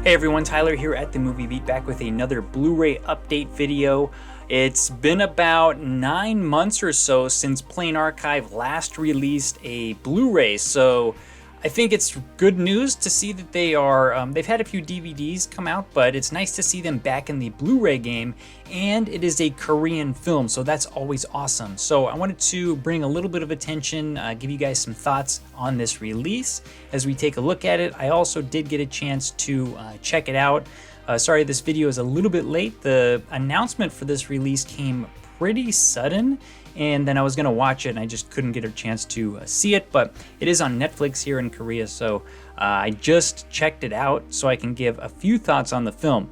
Hey everyone, Tyler here at the Movie Beat, back with another Blu-ray update video. It's been about 9 months or so since Plain Archive last released a Blu-ray, so I think it's good news to see that they've had a few DVDs come out, but it's nice to see them back in the Blu-ray game, and it is a Korean film, so that's always awesome. So I wanted to bring a little bit of attention, give you guys some thoughts on this release as we take a look at it. I also did get a chance to check it out. Sorry this video is a little bit late. The announcement for this release came pretty sudden, and then I was going to watch it and I just couldn't get a chance to see it, but it is on Netflix here in Korea, so I just checked it out so I can give a few thoughts on the film.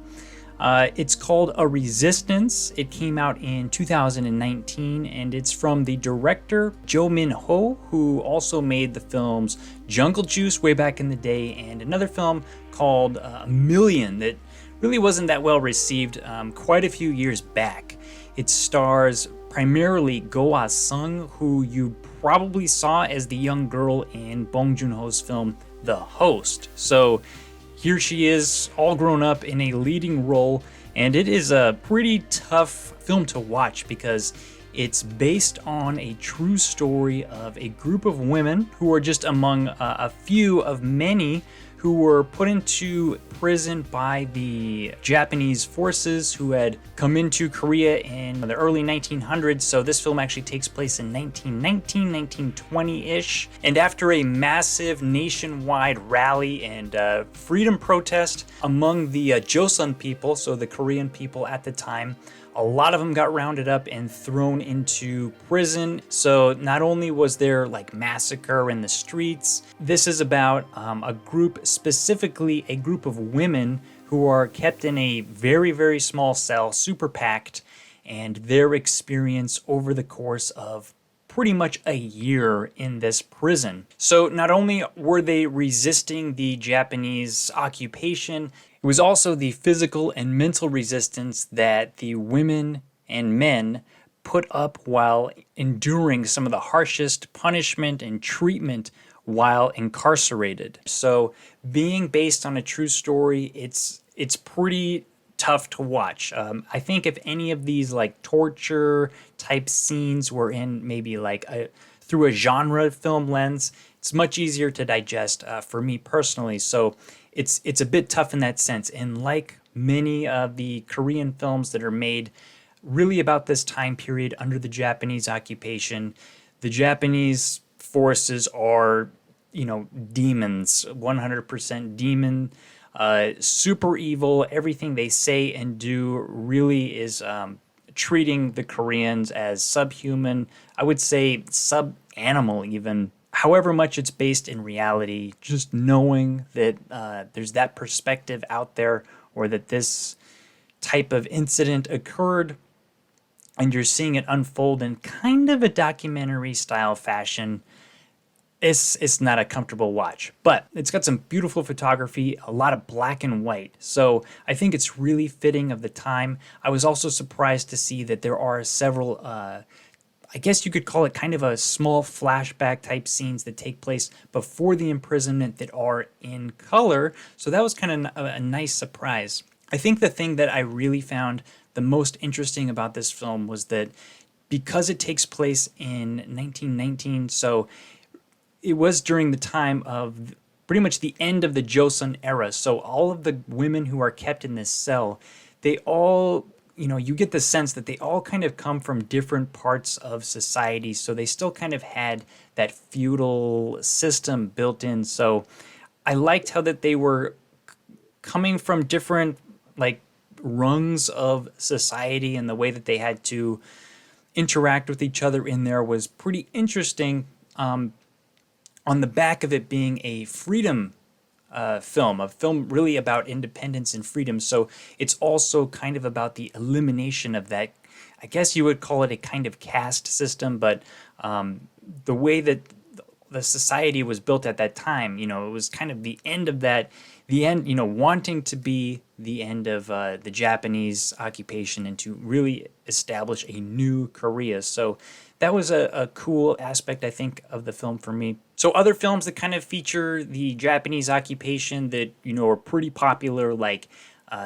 It's called A Resistance. It came out in 2019, and it's from the director Jo Min-ho, who also made the films Jungle Juice way back in the day, and another film called A Million that really wasn't that well received quite a few years back. It stars primarily Go Ah-sung, who you probably saw as the young girl in Bong Joon-ho's film The Host. So here she is, all grown up in a leading role, and it is a pretty tough film to watch because it's based on a true story of a group of women who are just among a few of many who were put into prison by the Japanese forces who had come into Korea in the early 1900s. So this film actually takes place in 1919, 1920-ish. And after a massive nationwide rally and freedom protest among the Joseon people, so the Korean people at the time, a lot of them got rounded up and thrown into prison. So not only was there like massacre in the streets, this is about a group, specifically a group of women who are kept in a very, very small cell, super packed, and their experience over the course of pretty much a year in this prison. So not only were they resisting the Japanese occupation, it was also the physical and mental resistance that the women and men put up while enduring some of the harshest punishment and treatment while incarcerated. So being based on a true story, it's pretty tough to watch. I think if any of these like torture type scenes were in maybe like through a genre film lens, it's much easier to digest for me personally. So it's a bit tough in that sense. And like many of the Korean films that are made really about this time period under the Japanese occupation, the Japanese forces are, demons, 100% demon, super evil. Everything they say and do really is treating the Koreans as subhuman, I would say sub-animal even. However much it's based in reality, just knowing that there's that perspective out there, or that this type of incident occurred and you're seeing it unfold in kind of a documentary style fashion, it's not a comfortable watch. But it's got some beautiful photography, a lot of black and white. So I think it's really fitting of the time. I was also surprised to see that there are several I guess you could call it kind of a small flashback type scenes that take place before the imprisonment that are in color. So that was kind of a nice surprise. I think the thing that I really found the most interesting about this film was that because it takes place in 1919, so it was during the time of pretty much the end of the Joseon era. So all of the women who are kept in this cell, they all, you get the sense that they all kind of come from different parts of society. So they still kind of had that feudal system built in. So I liked how that they were coming from different like rungs of society, and the way that they had to interact with each other in there was pretty interesting. On the back of it being a freedom film, a film really about independence and freedom. So it's also kind of about the elimination of that. I guess you would call it a kind of caste system, but the way that the society was built at that time, it was kind of the end of that, wanting to be the end of the Japanese occupation and to really establish a new Korea. So that was a cool aspect, I think, of the film for me. So other films that kind of feature the Japanese occupation that, are pretty popular, like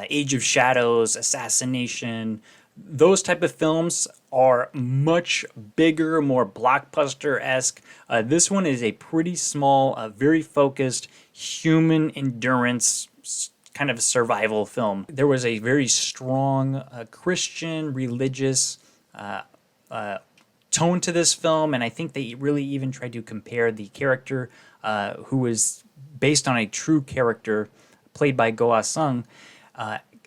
Age of Shadows, Assassination, those type of films are much bigger, more blockbuster-esque. This one is a pretty small, very focused human endurance kind of survival film. There was a very strong Christian religious tone to this film, and I think they really even tried to compare the character who was based on a true character played by Go Ah-sung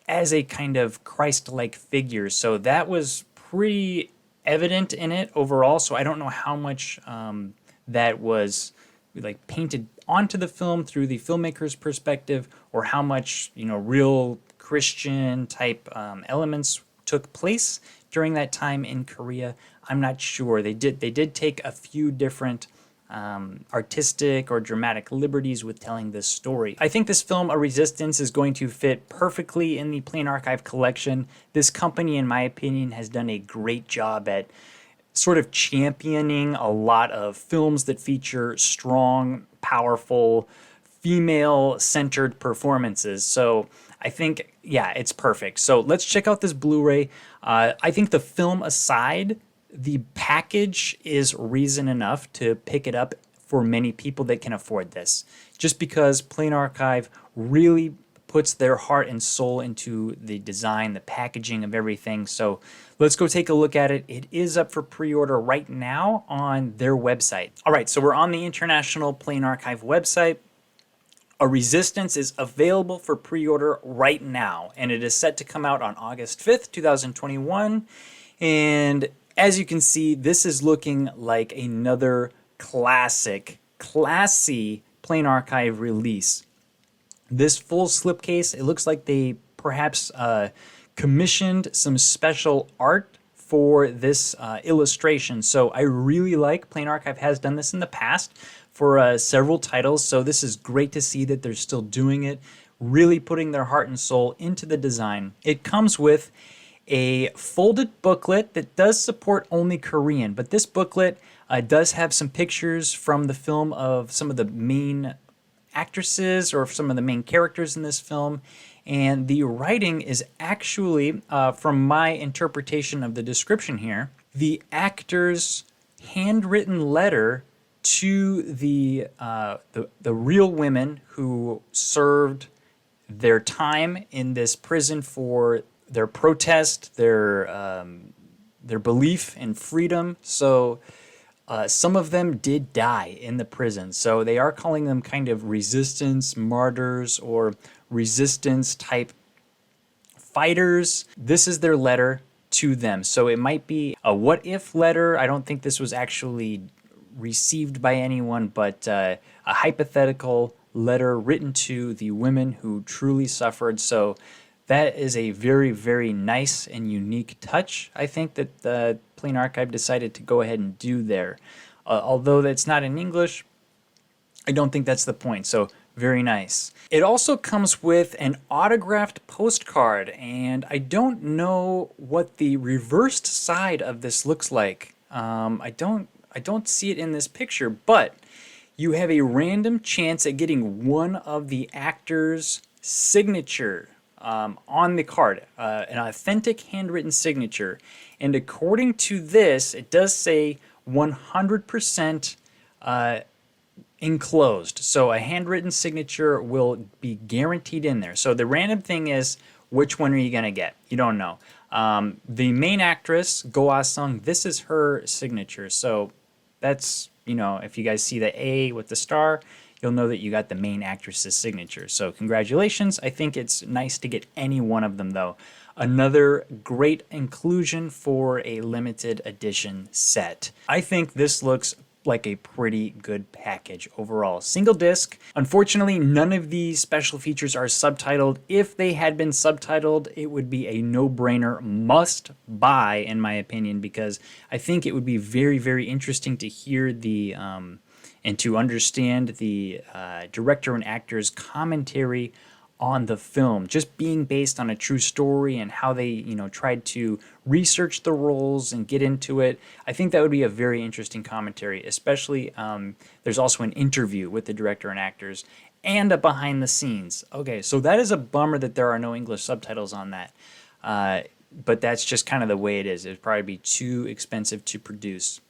as a kind of Christ-like figure. So that was pretty evident in it overall. So I don't know how much that was like painted onto the film through the filmmaker's perspective, or how much real Christian type elements took place during that time in Korea. I'm not sure. They did take a few different artistic or dramatic liberties with telling this story. I think this film, A Resistance, is going to fit perfectly in the Plain Archive collection. This company, in my opinion, has done a great job at sort of championing a lot of films that feature strong, powerful, female-centered performances. So I think, yeah, it's perfect. So let's check out this Blu-ray. I think the film aside, the package is reason enough to pick it up for many people that can afford this. Just because Plain Archive really puts their heart and soul into the design, the packaging of everything. So let's go take a look at it. It is up for pre-order right now on their website. All right, so we're on the International Plain Archive website. A Resistance is available for pre-order right now, and it is set to come out on August 5th, 2021. And as you can see, this is looking like another classic, classy Plain Archive release. This full slipcase, it looks like they perhaps commissioned some special art for this illustration. So I really like, Plain Archive has done this in the past for several titles, so this is great to see that they're still doing it, really putting their heart and soul into the design. It comes with a folded booklet that does support only Korean, but this booklet does have some pictures from the film of some of the main actresses or some of the main characters in this film, and the writing is actually, from my interpretation of the description here, the actor's handwritten letter to the real women who served their time in this prison for their protest, their belief in freedom. So some of them did die in the prison. So they are calling them kind of resistance martyrs or resistance type fighters. This is their letter to them. So it might be a what if letter. I don't think this was actually received by anyone, but a hypothetical letter written to the women who truly suffered. So that is a very, very nice and unique touch, I think, that the Plain Archive decided to go ahead and do there. Although that's not in English, I don't think that's the point, so very nice. It also comes with an autographed postcard, and I don't know what the reversed side of this looks like. I don't see it in this picture, but you have a random chance at getting one of the actors' signature on the card, an authentic handwritten signature. And according to this, it does say 100% enclosed. So a handwritten signature will be guaranteed in there. So the random thing is, which one are you going to get? You don't know. The main actress, Go Ah-sung, this is her signature. So that's, if you guys see the A with the star, you'll know that you got the main actress's signature. So congratulations. I think it's nice to get any one of them, though. Another great inclusion for a limited edition set. I think this looks like a pretty good package overall. Single disc. Unfortunately, none of these special features are subtitled. If they had been subtitled, it would be a no-brainer must buy, in my opinion, because I think it would be very, very interesting to hear the and to understand the director and actor's commentary on the film, just being based on a true story and how they, tried to research the roles and get into it. I think that would be a very interesting commentary, especially there's also an interview with the director and actors and a behind the scenes. Okay, so that is a bummer that there are no English subtitles on that. But that's just kind of the way it is. It'd probably be too expensive to produce.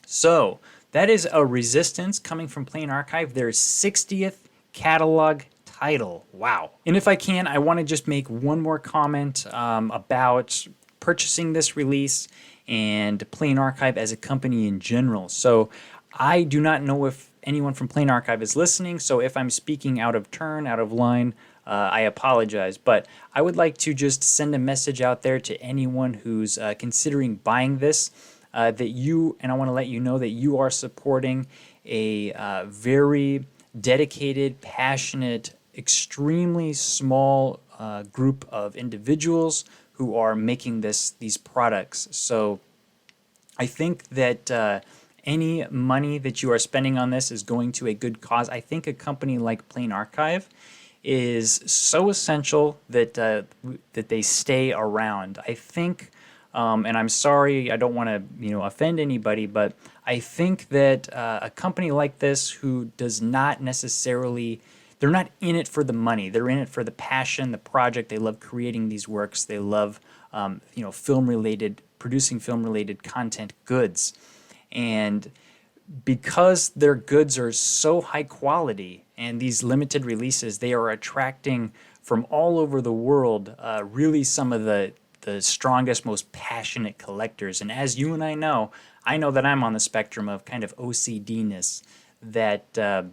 So that is a Resistance coming from Plain Archive, their 60th catalog title. Wow. And if I can, I want to just make one more comment about purchasing this release and Plain Archive as a company in general. So I do not know if anyone from Plain Archive is listening, so if I'm speaking out of turn, out of line, I apologize. But I would like to just send a message out there to anyone who's considering buying this, and I want to let you know that you are supporting a very dedicated, passionate, extremely small group of individuals who are making these products. So I think that any money that you are spending on this is going to a good cause. I think a company like Plain Archive is so essential that that they stay around. I think, and I'm sorry, I don't want to offend anybody, but I think that a company like this who does not necessarily, they're not in it for the money. They're in it for the passion, the project. They love creating these works. They love producing film-related content goods. And because their goods are so high quality and these limited releases, they are attracting from all over the world really some of the strongest, most passionate collectors. And as you and I know that I'm on the spectrum of kind of OCD-ness, that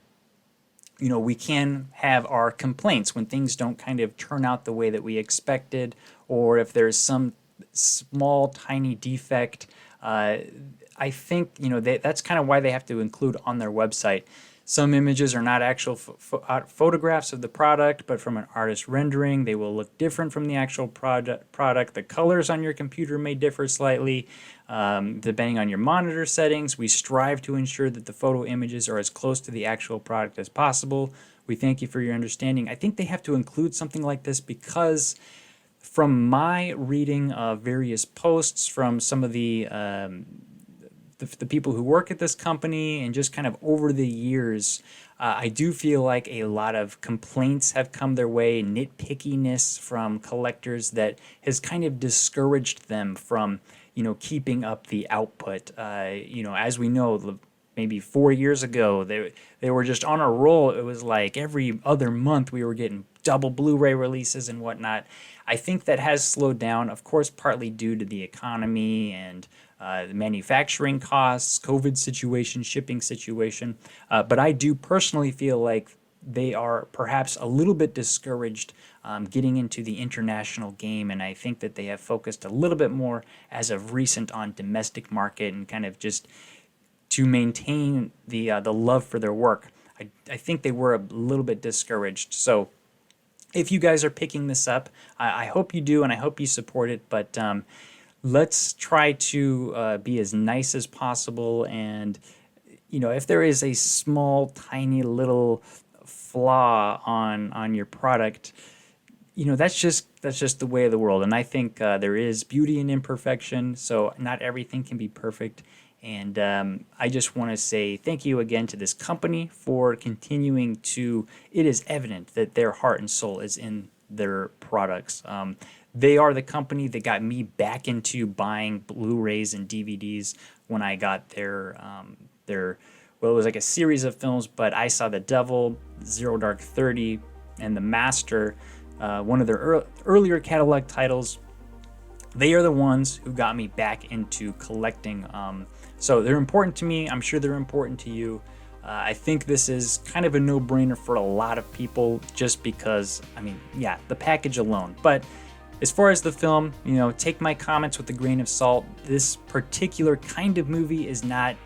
we can have our complaints when things don't kind of turn out the way that we expected, or if there's some small, tiny defect. I think that's kind of why they have to include on their website. Some images are not actual photographs of the product, but from an artist rendering. They will look different from the actual product. The colors on your computer may differ slightly, depending on your monitor settings. We strive to ensure that the photo images are as close to the actual product as possible. We thank you for your understanding. I think they have to include something like this because from my reading of various posts from some of the people who work at this company, and just kind of over the years, I do feel like a lot of complaints have come their way, nitpickiness from collectors that has kind of discouraged them from, keeping up the output. As we know, maybe 4 years ago, they were just on a roll. It was like every other month we were getting double Blu-ray releases and whatnot. I think that has slowed down, of course, partly due to the economy and the manufacturing costs, COVID situation, shipping situation. But I do personally feel like they are perhaps a little bit discouraged getting into the international game, and I think that they have focused a little bit more as of recent on domestic market and kind of just to maintain the love for their work. I think they were a little bit discouraged. So if you guys are picking this up, I hope you do, and I hope you support it. But let's try to be as nice as possible. And, if there is a small, tiny little flaw on your product, that's just the way of the world. And I think there is beauty in imperfection, so not everything can be perfect. And I just want to say thank you again to this company for continuing to, it is evident that their heart and soul is in their products. They are the company that got me back into buying Blu-rays and DVDs when I got their well, it was like a series of films, but I saw The Devil, Zero Dark 30, and The Master, one of their earlier catalog titles. They are the ones who got me back into collecting. So they're important to me. I'm sure they're important to you. I think this is kind of a no-brainer for a lot of people just because, the package alone. But as far as the film, take my comments with a grain of salt. This particular kind of movie is not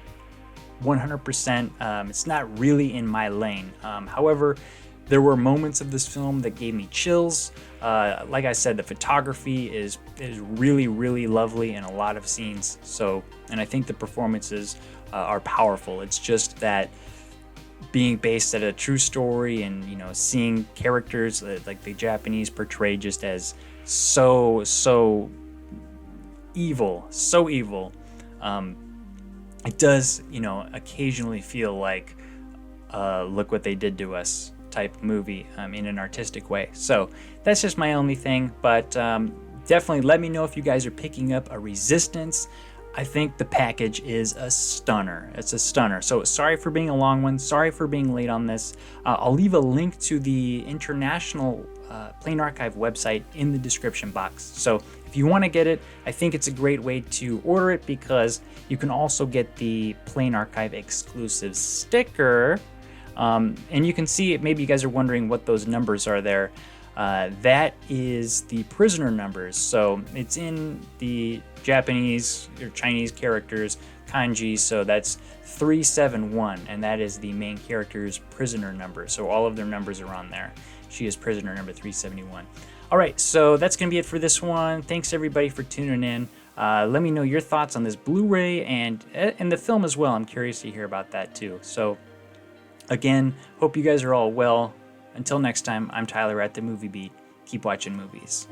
100%. It's not really in my lane. However, there were moments of this film that gave me chills. Like I said, the photography is really, really lovely in a lot of scenes. And I think the performances are powerful. It's just that being based at a true story, and seeing characters like the Japanese portrayed just as so evil, so evil. It does occasionally feel like look what they did to us type movie in an artistic way. So that's just my only thing, but definitely let me know if you guys are picking up a Resistance. I think the package is a stunner. It's a stunner. So sorry for being a long one. Sorry for being late on this. I'll leave a link to the International Plane Archive website in the description box. So if you want to get it, I think it's a great way to order it, because you can also get the Plane Archive exclusive sticker. And you can see it. Maybe you guys are wondering what those numbers are there. That is the prisoner numbers. So it's in the Japanese or Chinese characters, kanji. So that's 371, and that is the main character's prisoner number. So all of their numbers are on there. She is prisoner number 371. All right, so that's going to be it for this one. Thanks everybody for tuning in. Let me know your thoughts on this Blu-ray and the film as well. I'm curious to hear about that too. So again, hope you guys are all well. Until next time, I'm Tyler at The Movie Beat. Keep watching movies.